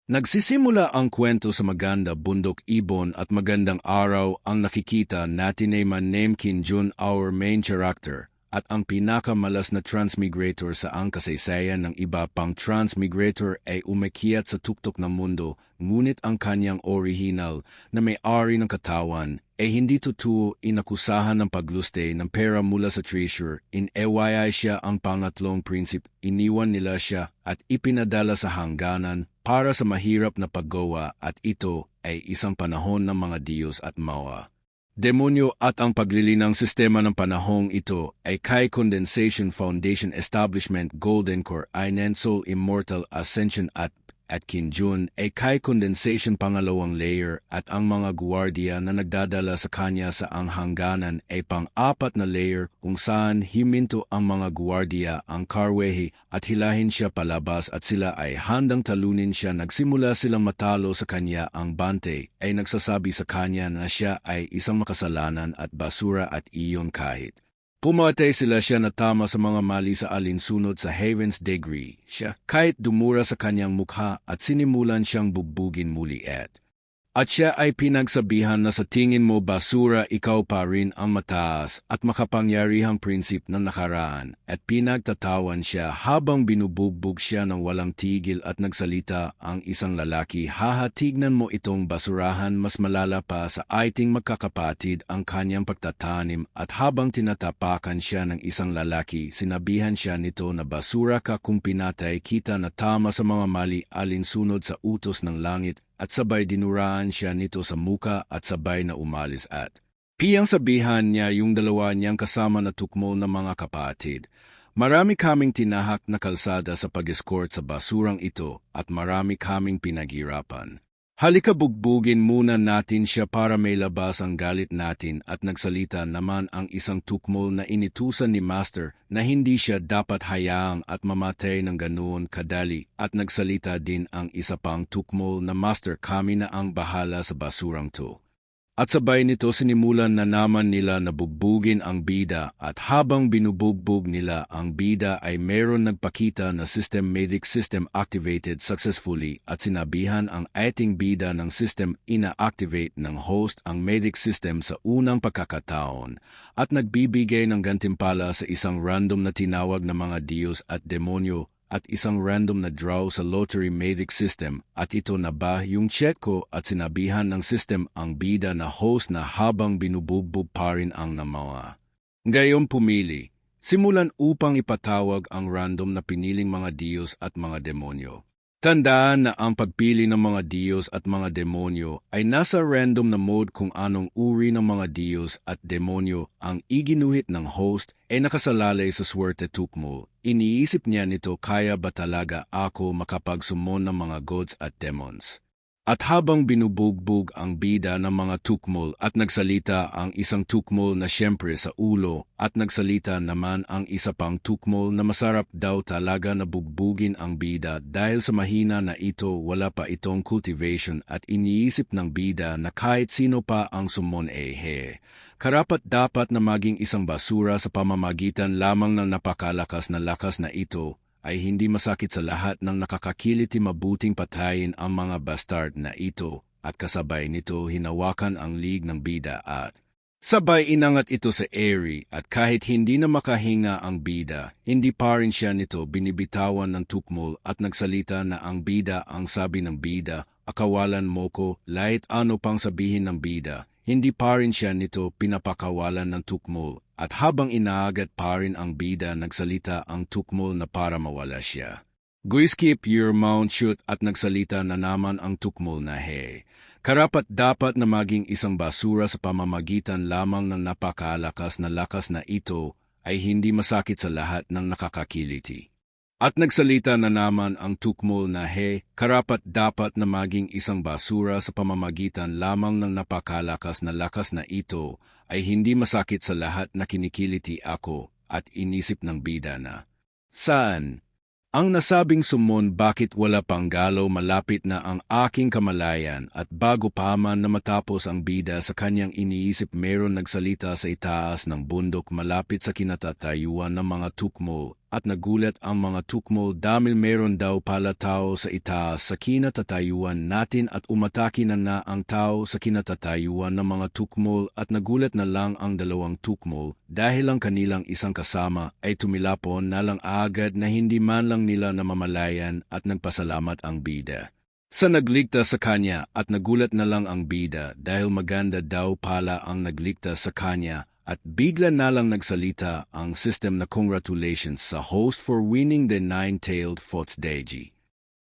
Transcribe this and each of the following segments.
Nagsisimula ang kwento sa maganda bundok ibon at magandang araw. Ang nakikita natin ay man-name Kim Jun, our main character, at ang pinakamalas na transmigrator sa ang kasaysayan ng iba pang transmigrator ay umakyat sa tuktok ng mundo, ngunit ang kanyang original na may-ari ng katawan ay hindi totoo. Inakusahan ng pagluste ng pera mula sa treasure. In-EYI siya ang pangatlong prinsip. Iniwan nila siya at ipinadala sa hangganan para sa mahirap na paggawa, at ito ay isang panahon ng mga Diyos at mga demonyo, at ang paglilinang sistema ng panahong ito ay kay Condensation Foundation Establishment Golden Core Inen Soul Immortal Ascension at Kim Jun ay kay Condensation pangalawang layer, at ang mga guwardiya na nagdadala sa kanya sa ang hangganan ay pang-apat na layer, kung saan himinto ang mga guwardiya ang karwehe at hilahin siya palabas, at sila ay handang talunin siya. Nagsimula silang matalo sa kanya. Ang bante ay nagsasabi sa kanya na siya ay isang makasalanan at basura, at iyon kahit pumatay sila siya na tama sa mga mali sa alinsunod sa Heaven's Degree siya, kahit dumura sa kanyang mukha at sinimulan siyang bugbugin muli at siya ay pinagsabihan na sa tingin mo basura, ikaw pa rin ang mataas at makapangyarihang prinsip ng nakaraan, at pinagtatawan siya habang binubugbog siya ng walang tigil at nagsalita ang isang lalaki. Haha, tignan mo itong basurahan, mas malala pa sa ating magkakapatid ang kanyang pagtatanim, at habang tinatapakan siya ng isang lalaki, sinabihan siya nito na basura ka kung pinatay kita na tama sa mga mali alinsunod sa utos ng langit, at sabay dinuraan siya nito sa muka at sabay na umalis, at piyang sabihan niya yung dalawa niyang kasama na tukmo ng mga kapatid. Marami kaming tinahak na kalsada sa pag-escort sa basurang ito at marami kaming pinaghirapan. Halika, bugbugin muna natin siya para may labas ang galit natin. At nagsalita naman ang isang tukmol na initusan ni Master na hindi siya dapat hayaang at mamatay ng ganoon kadali. At nagsalita din ang isa pang tukmol na Master, kami na ang bahala sa basurang to. At sabay nito sinimulan na naman nila na bugbugin ang bida, at habang binubugbog nila ang bida ay meron nagpakita na medic system activated successfully, at sinabihan ang ating bida ng system ina-activate ng host ang medic system sa unang pagkakataon, at nagbibigay ng gantimpala sa isang random na tinawag na mga Diyos at demonyo, at isang random na draw sa lottery medic system, at ito na ba yung check ko, at sinabihan ng system ang bida na host na habang binubugbog pa rin ang namawa. Gayong pumili, simulan upang ipatawag ang random na piniling mga Diyos at mga demonyo. Tandaan na ang pagpili ng mga Diyos at mga demonyo ay nasa random na mode. Kung anong uri ng mga Diyos at demonyo ang iginuhit ng host ay nakasalalay sa swerte tukmo. Iniisip niya nito, kaya ba talaga ako makapagsumon ng mga gods at demons? At habang binubugbog ang bida ng mga tukmol at nagsalita ang isang tukmol na siyempre sa ulo, at nagsalita naman ang isa pang tukmol na masarap daw talaga na bugbugin ang bida dahil sa mahina na ito, wala pa itong cultivation, at iniisip ng bida na kahit sino pa ang sumon karapat dapat na maging isang basura sa pamamagitan lamang ng napakalakas na lakas na ito, ay hindi masakit sa lahat ng nakakakiliti mabuting patayin ang mga bastard na ito, at kasabay nito hinawakan ang lig ng bida at sabay inangat ito sa airy, at kahit hindi na makahinga ang bida, hindi pa rin siya nito binibitawan ng tukmol, at nagsalita na ang bida. Ang sabi ng bida, akawalan mo ko, kahit ano pang sabihin ng bida, hindi pa rin siya nito pinapakawalan ng tukmol, at habang inaagat pa rin ang bida, nagsalita ang tukmol na para mawala siya. Skip your mount shoot, at nagsalita na naman ang tukmol na karapat dapat na maging isang basura sa pamamagitan lamang ng napakalakas na lakas na ito ay hindi masakit sa lahat ng nakakakiliti. At nagsalita na naman ang tukmol na karapat dapat na maging isang basura sa pamamagitan lamang ng napakalakas na lakas na ito ay hindi masakit sa lahat na kinikiliti ako. At inisip ng bida na, saan ang nasabing sumon, bakit wala pang galaw, malapit na ang aking kamalayan? At bago pa man na matapos ang bida sa kanyang iniisip, meron nagsalita sa itaas ng bundok malapit sa kinatatayuan ng mga tukmol, at nagulat ang mga tukmol dahil meron daw pala tao sa itaas sa kinatatayuan natin at umatake na ang tao sa kinatatayuan ng mga tukmol at nagulat na lang ang dalawang tukmol dahil ang kanilang isang kasama ay tumilapon na lang agad na hindi man lang nila namamalayan at nagpasalamat ang bida sa nagligtas sa kanya at nagulat na lang ang bida dahil maganda daw pala ang nagligtas sa kanya. At bigla na lang nagsalita ang system na congratulations sa host for winning the nine-tailed fox deji.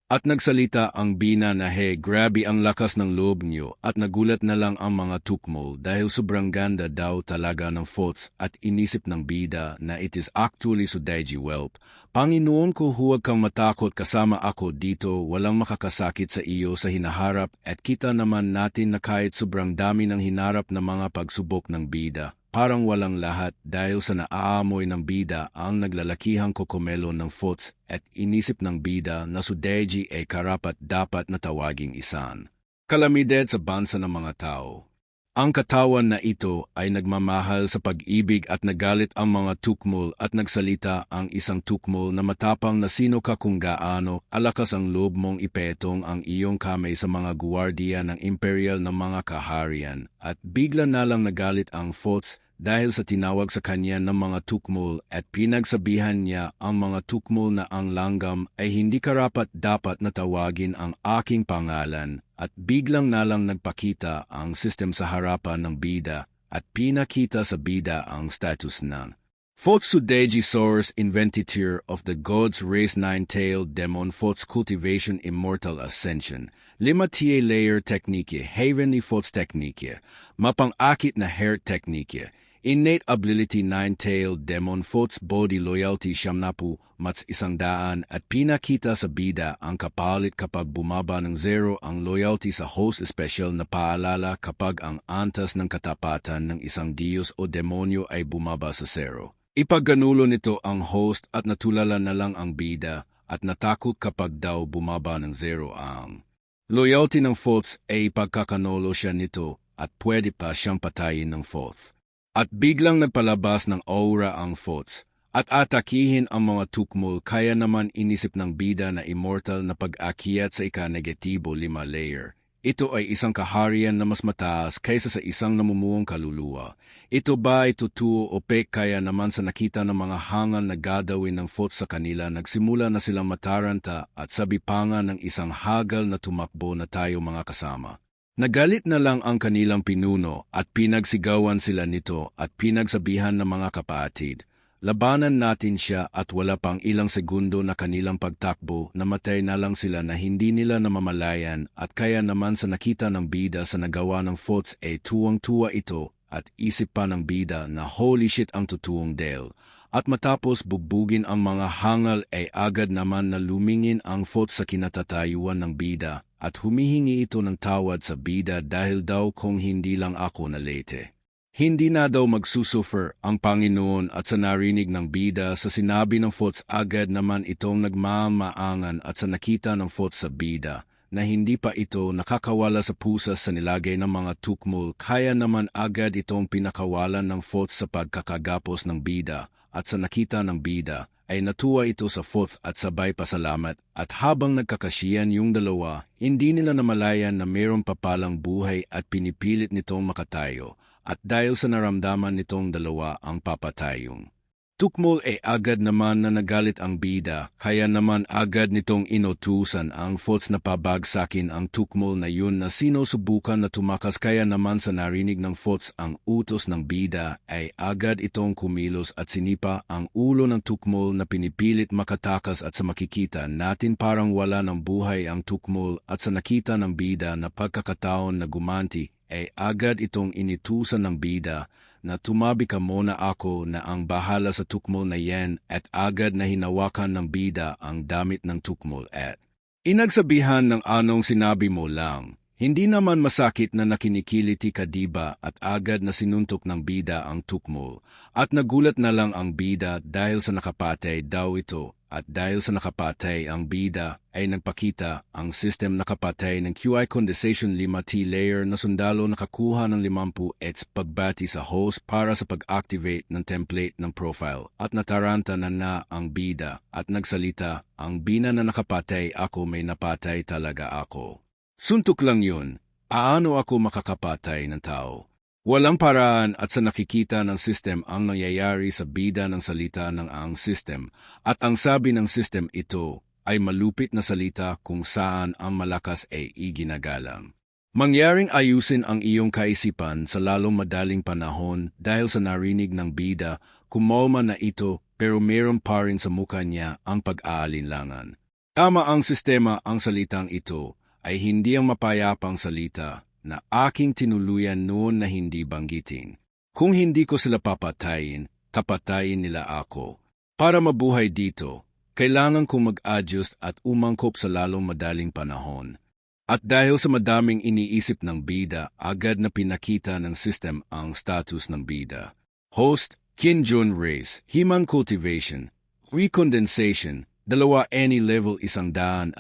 At nagsalita ang bina na hey, grabe ang lakas ng loob niyo at nagulat na lang ang mga tukmol dahil sobrang ganda daw talaga ng fox at inisip ng bida na it is actually so deji whelp. Panginoon ko, huwag kang matakot, kasama ako dito, walang makakasakit sa iyo sa hinaharap at kita naman natin na kahit sobrang dami ng hinarap na mga pagsubok ng bida. Parang walang lahat dahil sa naaamoy ng bida ang naglalakihang kokomelo ng fox at inisip ng bida na sudeji ay karapat dapat na tawaging isan kalamidad sa bansa ng mga tao. Ang katawan na ito ay nagmamahal sa pag-ibig at nagalit ang mga tukmol at nagsalita ang isang tukmol na matapang na sino ka kung gaano alakas ang loob mong ipetong ang iyong kamay sa mga guwardiya ng imperial na mga kaharian at bigla na lang nagalit ang fox dahil sa tinawag sa kanya ng mga tukmol at pinagsabihan niya ang mga tukmol na ang langgam ay hindi karapat dapat na tawagin ang aking pangalan at biglang nalang nagpakita ang system sa harapan ng bida at pinakita sa bida ang status ng Fox Sudeji Source Inventiture of the Gods Race Nine-Tailed Demon Fox Cultivation Immortal Ascension 5 Layer Technique Heavenly Fox Technique Mapang-akit na Hair Technique Innate Ability Nine-Tailed Demon Fox Body Loyalty 70 mats 100 at pinakita sa bida ang kapalit kapag bumaba ng 0 ang loyalty sa host special na paalala kapag ang antas ng katapatan ng isang Diyos o demonyo ay bumaba sa 0. Ipagganulo nito ang host at natulala na lang ang bida at natakot kapag daw bumaba ng 0 ang loyalty ng fox ay ipagkakanolo siya nito at pwede pa siyang patayin ng fox. At biglang nagpalabas ng aura ang fox at atakihin ang mga tukmol kaya naman inisip ng bida na immortal na pag-akyat sa ika-negatibo 5 layer. Ito ay isang kaharian na mas mataas kaysa sa isang namumuong kaluluwa. Ito ba ay totoo o fake kaya naman sa nakita ng mga hangal na gagawin ng fox sa kanila nagsimula na silang mataranta at sabipangan ng isang hagal na tumakbo na tayo mga kasama. Nagalit na lang ang kanilang pinuno at pinagsigawan sila nito at pinagsabihan ng mga kapatid. Labanan natin siya at wala pang ilang segundo na kanilang pagtakbo, namatay na lang sila na hindi nila namamalayan at kaya naman sa nakita ng bida sa nagawa ng fox ay tuwang-tuwa ito at isip pa ng bida na holy shit ang totoong Dale. At matapos bugbugin ang mga hangal ay agad naman na lumingin ang fox sa kinatatayuan ng bida at humihingi ito ng tawad sa bida dahil daw kung hindi lang ako na late. Hindi na daw magsusuffer ang Panginoon at sa narinig ng bida sa sinabi ng fox agad naman itong nagmamaangan at sa nakita ng fox sa bida na hindi pa ito nakakawala sa pusas sa nilagay ng mga tukmol kaya naman agad itong pinakawalan ng fox sa pagkakagapos ng bida at sa nakita ng bida ay natuwa ito sa fox at sabay pasalamat at habang nagkakasiyan yung dalawa, hindi nila namalayan na mayroong papalang buhay at pinipilit nitong makatayo. At dahil sa naramdaman nitong dalawa ang papatayong tukmol ay agad naman na nagalit ang bida, kaya naman agad nitong inutusan ang fox na pabagsakin ang tukmol na yun na sinusubukan na tumakas kaya naman sa narinig ng fox ang utos ng bida ay agad itong kumilos at sinipa ang ulo ng tukmol na pinipilit makatakas at sa makikita natin parang wala ng buhay ang tukmol at sa nakita ng bida na pagkakataon na gumanti ay agad itong initusan ng bida na tumabi ka muna ako na ang bahala sa tukmol na yan at agad na hinawakan ng bida ang damit ng tukmol at inagsabihan ng anong sinabi mo lang. Hindi naman masakit na nakinikiliti ka diba at agad na sinuntok ng bida ang tukmol at nagulat na lang ang bida dahil sa nakapatay daw ito At dahil sa nakapatay ang bida, ay nagpakita ang system nakapatay ng QI condensation 5T layer na sundalo nakakuha ng 50 pagbati sa host para sa pag-activate ng template ng profile at nataranta na ang bida at nagsalita, ang bina na nakapatay ako may napatay talaga ako. Suntok lang yun, aano ako makakapatay ng tao? Walang paraan at sa nakikita ng system ang nangyayari sa bida ng salita ng ang system at ang sabi ng system ito ay malupit na salita kung saan ang malakas ay iginagalang. Mangyaring ayusin ang iyong kaisipan sa lalong madaling panahon dahil sa narinig ng bida, kumalma na ito pero meron pa rin sa mukha niya ang pag-aalinlangan. Tama ang sistema ang salitang ito ay hindi ang mapayapang salita na aking tinuluyan noon na hindi banggitin. Kung hindi ko sila papatayin, kapatayin nila ako. Para mabuhay dito, kailangan kong mag-adjust at umangkop sa lalong madaling panahon. At dahil sa madaming iniisip ng bida, agad na pinakita ng system ang status ng bida. Host, Kinjun Race, Human Cultivation, Recondensation, 2 any level 150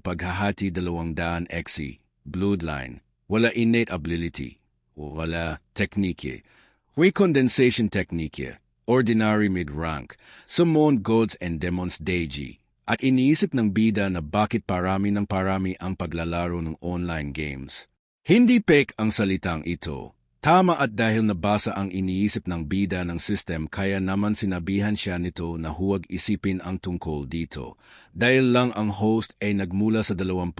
paghahati 200 XC, Bloodline. Wala innate ability, wala teknike. Recondensation technique, ordinary mid-rank, summon gods and demons deji. At iniisip ng bida na bakit parami ng parami ang paglalaro ng online games. Hindi fake ang salitang ito. Tama at dahil nabasa ang iniisip ng bida ng system kaya naman sinabihan siya nito na huwag isipin ang tungkol dito. Dahil lang ang host ay nagmula sa 21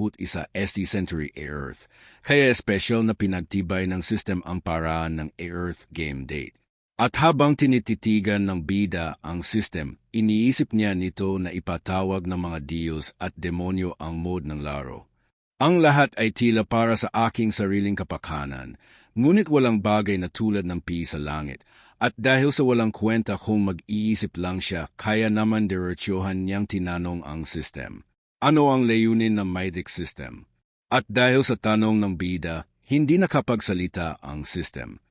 ST Century Earth, kaya special na pinagtibay ng system ang paraan ng Earth game date. At habang tinititigan ng bida ang system, iniisip niya nito na ipatawag ng mga Diyos at demonyo ang mode ng laro. Ang lahat ay tila para sa aking sariling kapakanan, ngunit walang bagay na tulad ng pi sa langit, at dahil sa walang kwenta kung mag-iisip lang siya, kaya naman diretsyohan niyang tinanong ang system. Ano ang layunin ng Mythic System? At dahil sa tanong ng bida, hindi nakapagsalita ang system.